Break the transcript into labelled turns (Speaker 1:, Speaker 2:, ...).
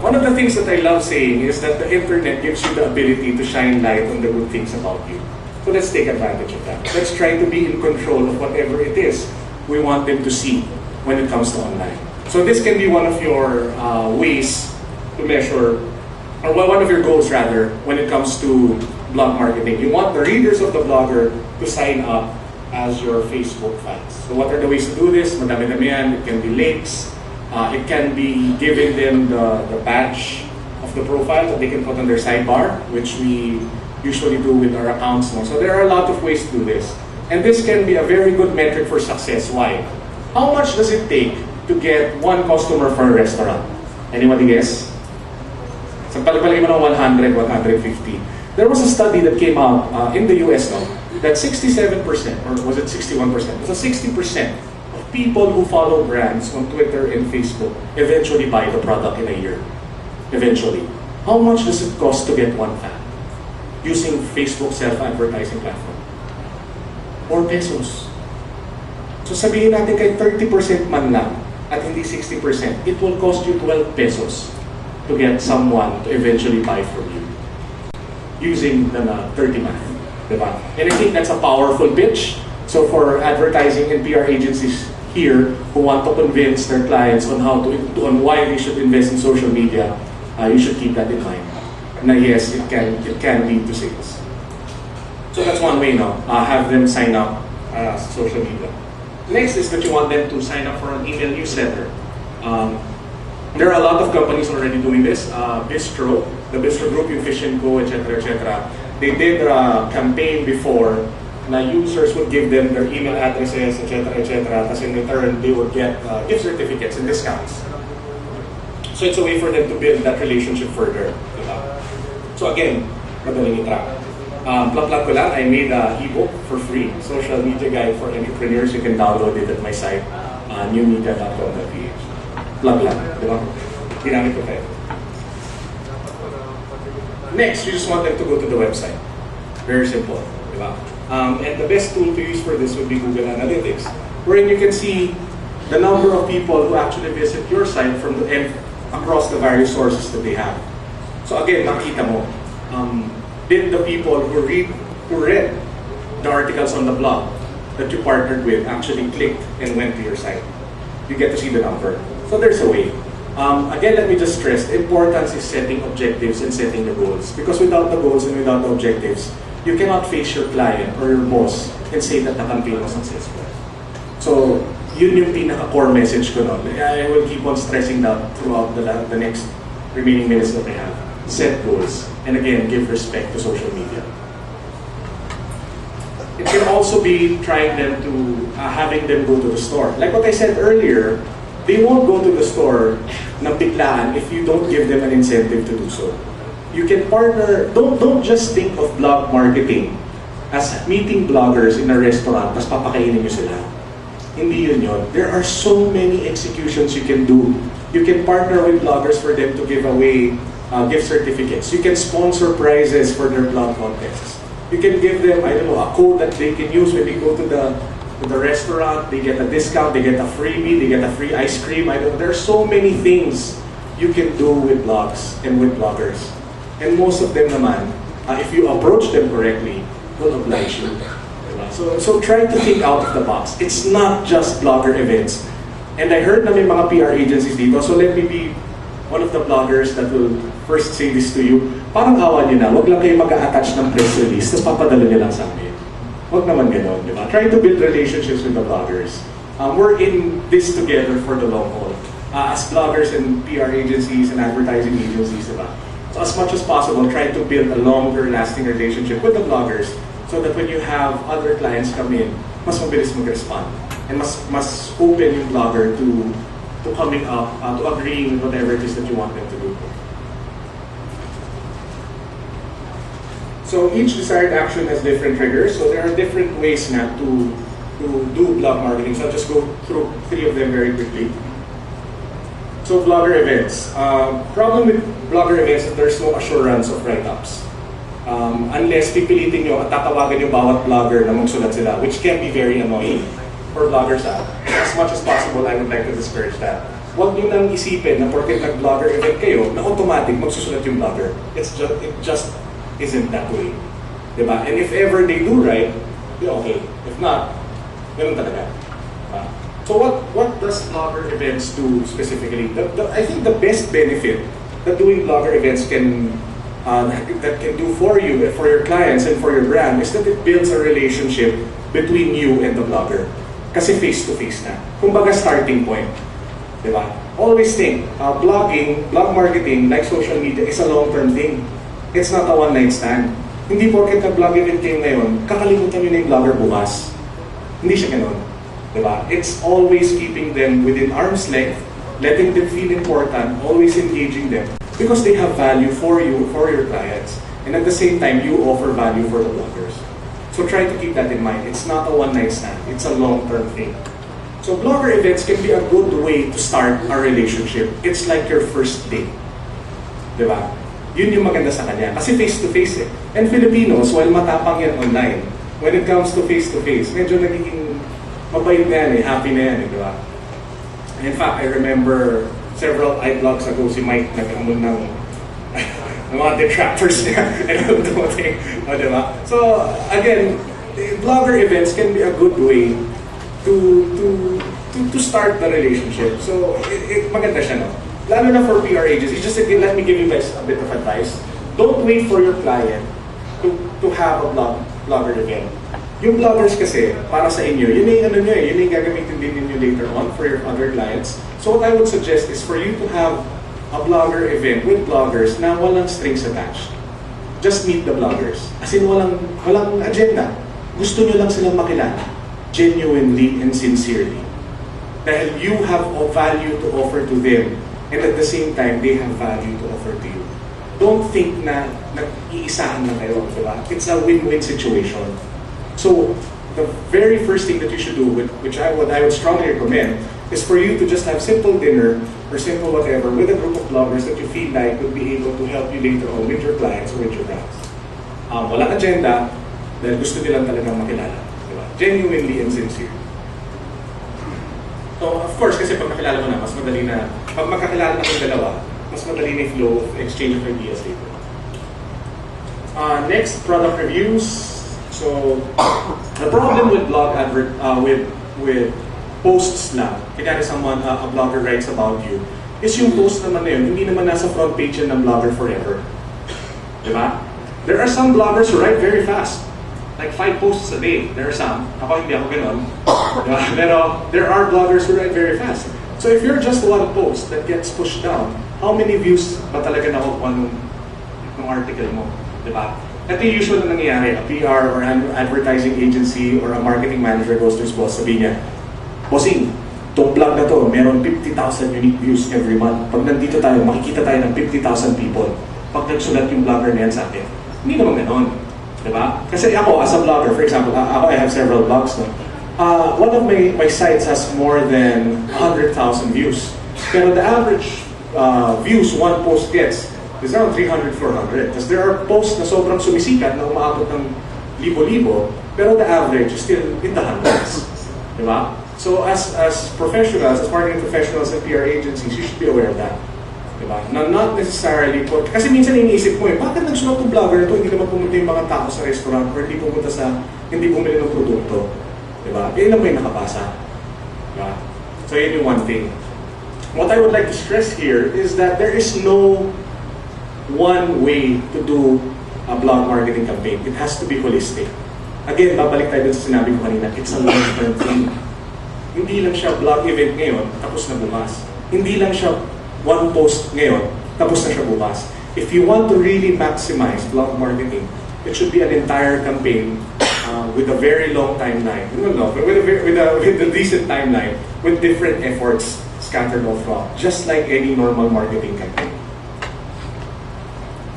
Speaker 1: One of the things that I love saying is that the internet gives you the ability to shine light on the good things about you. So let's take advantage of that. Let's try to be in control of whatever it is we want them to see when it comes to online. So this can be one of your ways to measure, or one of your goals rather, when it comes to blog marketing. You want the readers of the blogger to sign up as your Facebook fans. So what are the ways to do this? Madami-dami yan. It can be links. It can be giving them the badge of the profile that they can put on their sidebar, which we usually do with our accounts. So there are a lot of ways to do this. And this can be a very good metric for success. Why? How much does it take to get one customer for a restaurant? Anybody guess? So palipalagay mo ng 100, 150. There was a study that came out in the US now that 67%, or was it 61%? So 60% of people who follow brands on Twitter and Facebook eventually buy the product in a year. Eventually. How much does it cost to get one fan using Facebook self-advertising platform? 4 pesos. So sabihin natin kay 30% man lang at hindi 60%, it will cost you 12 pesos to get someone to eventually buy from you using the 30 math. Diba? And I think that's a powerful pitch. So for advertising and PR agencies here who want to convince their clients on how on why they should invest in social media, you should keep that in mind. Na yes, it can lead to sales. So that's one way now. Have them sign up social media. Next is that you want them to sign up for an email newsletter. There are a lot of companies already doing this. Bistro, the Bistro Group, yung Fish and Co, etc., etc. They did a campaign before na users would give them their email addresses, etc., etc. Tapos in return, they would get gift certificates and discounts. So it's a way for them to build that relationship further. Diba? So again, madaling i-track. Plug ko lang, I made an ebook for free, Social Media Guide for Entrepreneurs. You can download it at my site, newmedia.com.ph. Plug lang, di ba? Ginamit ko kayo. Next, you just want them to go to the website. Very simple, di ba? And the best tool to use for this would be Google Analytics, wherein you can see the number of people who actually visit your site from the end across the various sources that they have. So again, makita mo, did the people who read the articles on the blog that you partnered with actually clicked and went to your site? You get to see the number. So there's a way. Again, let me just stress, the importance is setting objectives and setting the goals. Because without the goals and without the objectives, you cannot face your client or your boss and say that the campaign was successful. So, yun yung pinaka-core message ko nun. I will keep on stressing that throughout the next remaining minutes that I have. Set goals. And again, give respect to social media. It can also be trying them to, having them go to the store. Like what I said earlier, they won't go to the store ng biglaan if you don't give them an incentive to do so. You can partner, don't just think of blog marketing as meeting bloggers in a restaurant tapos papakainin nyo sila. Hindi yun yun. There are so many executions you can do. You can partner with bloggers for them to give away gift certificates. You can sponsor prizes for their blog contests. You can give them, I don't know, a code that they can use when they go to the restaurant. They get a discount, they get a freebie, they get a free ice cream. There are so many things you can do with blogs and with bloggers. And most of them naman, if you approach them correctly, will oblige you. So try to think out of the box. It's not just blogger events. And I heard na may mga PR agencies dito, so let me be one of the bloggers that will first say this to you. Parang awa nyo na, wag lang kayo mag-a-attach ng press release, tapos papadala nyo lang sa amin. Wag naman gano'n, di ba? Try to build relationships with the bloggers. We're in this together for the long haul. As bloggers and PR agencies and advertising agencies, di ba? So as much as possible, try to build a longer lasting relationship with the bloggers so that when you have other clients come in, mas mabilis mag-respond. And mas open yung blogger to coming up, to agreeing with whatever it is that you want them to do. So each desired action has different triggers. So there are different ways na to do blog marketing. So I'll just go through 3 of them very quickly. So blogger events. Problem with blogger events is that there's no assurance of write-ups. Unless pipilitin nyo at tatawagan nyo bawat blogger na magsulat sila, which can be very annoying for bloggers. As much as possible, I would like to discourage that. huwag nyo nang isipin na porket nag-blogger event kayo, na automatic magsusulat yung blogger. It just isn't that way. Diba? And if ever they do right, okay. If not, ganun talaga. So what does blogger events do specifically? I think the best benefit that doing blogger events can do for you, for your clients, and for your brand is that it builds a relationship between you and the blogger. Kasi face-to-face na. Kumbaga starting point. Diba? Always think, blog marketing, like social media, is a long-term thing. It's not a one-night stand. Hindi porket na-blog event kayo ngayon, kakalimutan nyo na yung blogger bukas. Hindi siya ganun. Diba? It's always keeping them within arm's length, letting them feel important, always engaging them, because they have value for you, for your clients. And at the same time, you offer value for the bloggers. So try to keep that in mind. It's not a one-night stand. It's a long-term thing. So blogger events can be a good way to start a relationship. It's like your first date. Diba? Yun yung maganda sa kanya. Kasi face-to-face eh. And Filipinos, while matapang yan online, when it comes to face-to-face, medyo nagiging mabait na yan eh, happy na yan eh, diba? In fact, I remember several iBlogs ago si Mike nag-amon ng mga detractors niya and dumating. Diba? So, again, blogger events can be a good way to start the relationship. So, maganda siya, no? Lalo na for PR agencies. Just again, let me give you guys a bit of advice. Don't wait for your client to have a blogger event. Yung bloggers kasi, para sa inyo, yun yung gagamitin din ninyo later on for your other clients. So what I would suggest is for you to have a blogger event with bloggers na walang strings attached. Just meet the bloggers. As in, walang agenda. Gusto nyo lang silang makilala. Genuinely and sincerely. Dahil you have a value to offer to them, and at the same time, they have value to offer to you. Don't think na nag-iisahan na kayo, diba? It's a win-win situation. So, the very first thing that you should do, which I would strongly recommend, is for you to just have simple dinner or simple whatever with a group of bloggers that you feel like would be able to help you later on with your clients or with your brands. Walang agenda, dahil gusto nilang talagang makilala. Diba? Genuinely and sincere. So, of course, kasi pag nakilala mo na, mas madali na, pag magkakilala na kayong dalawa, mas madali na yung flow of exchange of ideas later. Next, product reviews. So, the problem with blog with posts lang, kaya someone, a blogger writes about you, is yung post naman na yun, hindi naman nasa front page yan ng blogger forever. Diba? There are some bloggers who write very fast. Like 5 posts a day. There are some. Ako hindi ako ganun. Diba? Pero there are bloggers who write very fast. So if you're just one post that gets pushed down, how many views ba talaga nakukuha nung article mo? Diba? Ito yung usual na nangyayari. A PR or an advertising agency or a marketing manager goes to his boss, sabi niya, bossing, itong blog na to, meron 50,000 unique views every month. Pag nandito tayo, makikita tayo ng 50,000 people. Pag nagsulat yung blogger na yan sa akin. Hindi naman ganon. Diba? Kasi ako, as a blogger, for example, I have several blogs. No? One of my sites has more than 100,000 views. Pero the average views one post gets is around 300, 400. Because there are posts na sobrang sumisikat na umaabot ng libo-libo, pero the average is still in the hundreds. Diba? So as professionals, as marketing professionals and PR agencies, you should be aware of that. Diba? Not necessarily, kasi minsan iniisip mo bakit nagsulat ng blogger ito, hindi naman pumunta yung mga tao sa restaurant or hindi bumili ng produkto. Diba? Kaya lang may nakapasa. Diba? So yun yung one thing. What I would like to stress here is that there is no one way to do a blog marketing campaign. It has to be holistic. Again, babalik tayo dun sa sinabi ko kanina, it's a long-term thing. Hindi lang siya blog event ngayon, tapos na bukas. Hindi lang siya one post ngayon, tapos na siya bukas. If you want to really maximize blog marketing, it should be an entire campaign with a very long timeline. With a decent timeline, with different efforts scattered all throughout, just like any normal marketing campaign.